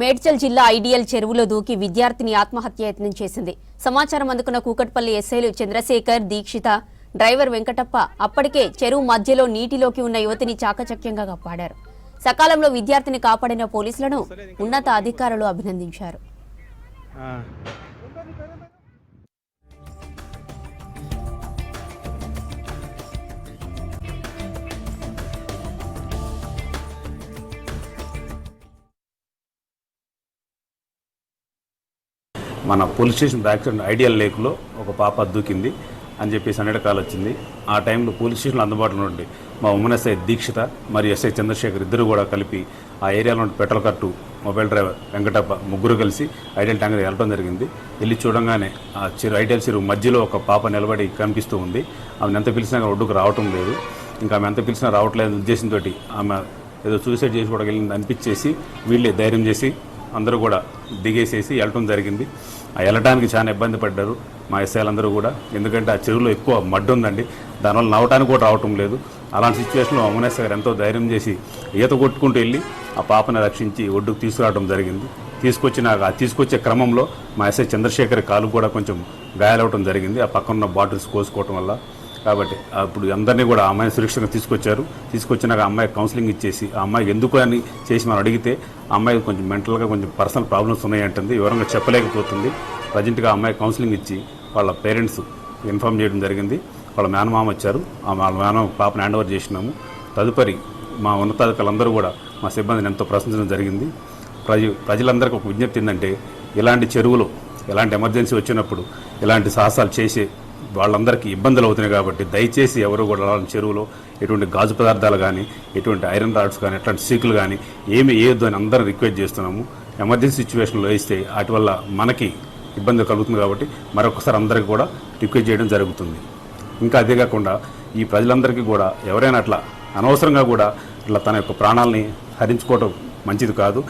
మేడ్చల్ జిల్లా ఐడియల్ చెరువులో దూకి విద్యార్థిని ఆత్మహత్యాయత్నం చేసింది. సమాచారం అందుకున్న కూకట్పల్లి ఎస్ఐలు చంద్రశేఖర్, దీక్షిత, డ్రైవర్ వెంకటప్ప అప్పటికే చెరువు మధ్యలో నీటిలోకి ఉన్న యువతిని చాకచక్యంగా కాపాడారు. సకాలంలో విద్యార్థిని కాపాడిన పోలీసులను ఉన్నత అధికారులు అభినందించారు. మన police station back side ideal లేక్లో ఒక పాప దూకింది అని చెప్పేసి 100 కాల్ వచ్చింది. ఆ టైంలో పోలీస్ స్టేషన్లో అందుబాటులో ఉండి మా ఉమెన్ ఎస్ఐ దీక్షిత మరియు ఎస్ఐ చంద్రశేఖర్ ఇద్దరు కూడా కలిపి ఆ ఏరియాలో పెట్రోల్ కట్టు మొబైల్ డ్రైవర్ వెంకటప్ప ముగ్గురు కలిసి ఐడియల్ ట్యాంకర్ వెళ్ళడం జరిగింది. వెళ్ళి చూడంగానే ఆ ఐడియల్ చెరువు మధ్యలో ఒక పాప నిలబడి కనిపిస్తూ ఉంది. ఆమెను ఎంత పిలిచినా ఒడ్డుకు రావటం లేదు. ఇంకా ఆమె ఎంత పిలిచినా రావట్లేదు ఉద్దేశంతో ఆమె ఏదో సూసైడ్ చేసి కూడా వెళ్ళింది అనిపించేసి వీళ్ళే ధైర్యం చేసి అందరూ కూడా దిగేసేసి వెళ్ళటం జరిగింది. ఆ వెళ్ళటానికి చాలా ఇబ్బంది పడ్డారు మా ఎస్ఐలందరూ కూడా. ఎందుకంటే ఆ చెరువులో ఎక్కువ మడ్డు ఉందండి, దానివల్ల నవ్వటానికి కూడా రావటం లేదు. అలాంటి సిచ్యువేషన్లో అమన్ ఎస్ఐ గారు ఎంతో ధైర్యం చేసి ఈత కొట్టుకుంటూ వెళ్ళి ఆ పాపను రక్షించి ఒడ్డుకు తీసుకురావడం జరిగింది. తీసుకొచ్చే క్రమంలో మా ఎస్ఐ చంద్రశేఖర్ కాలు కూడా కొంచెం గాయాలవడం జరిగింది ఆ పక్కన బాటిల్స్ కోసుకోవటం వల్ల. కాబట్టి అప్పుడు అందరినీ కూడా ఆ అమ్మాయిని సురక్షితంగా తీసుకొచ్చినాక ఆ అమ్మాయి కౌన్సిలింగ్ ఇచ్చేసి ఆ అమ్మాయి ఎందుకు అని చేసి మనం అడిగితే ఆ అమ్మాయి కొంచెం మెంటల్గా కొంచెం పర్సనల్ ప్రాబ్లమ్స్ ఉన్నాయంటుంది, వివరంగా చెప్పలేకపోతుంది. ప్రజెంట్గా ఆ అమ్మాయి కౌన్సిలింగ్ ఇచ్చి వాళ్ళ పేరెంట్స్ ఇన్ఫామ్ చేయడం జరిగింది. వాళ్ళ మేనమామ వచ్చారు, వాళ్ళ మేనమామ పాపను హ్యాండ్ ఓవర్ చేసినాము. తదుపరి మా ఉన్నతాధికారులందరూ కూడా మా సిబ్బందిని ఎంతో ప్రశంసించడం జరిగింది. ప్రజలందరికీ ఒక విజ్ఞప్తి ఏంటంటే ఇలాంటి చెరువులో ఎలాంటి ఎమర్జెన్సీ వచ్చినప్పుడు ఇలాంటి సాహసాలు చేసే వాళ్ళందరికీ ఇబ్బందులు అవుతున్నాయి. కాబట్టి దయచేసి ఎవరు కూడా అలాంటి చెరువులో ఎటువంటి గాజు పదార్థాలు కానీ ఎటువంటి ఐరన్ రాడ్స్ కానీ ఎట్లాంటి సీకులు కానీ ఏమి వేయొద్దు అని అందరూ రిక్వెస్ట్ చేస్తున్నాము. ఎమర్జెన్సీ సిచ్యువేషన్లో వేస్తే వాటి వల్ల మనకి ఇబ్బంది కలుగుతుంది. కాబట్టి మరొకసారి అందరికీ కూడా రిక్వెస్ట్ చేయడం జరుగుతుంది. ఇంకా అదే కాకుండా ఈ ప్రజలందరికీ కూడా ఎవరైనా అట్లా అనవసరంగా కూడా ఇట్లా తన యొక్క ప్రాణాలని హరించుకోవడం మంచిది కాదు.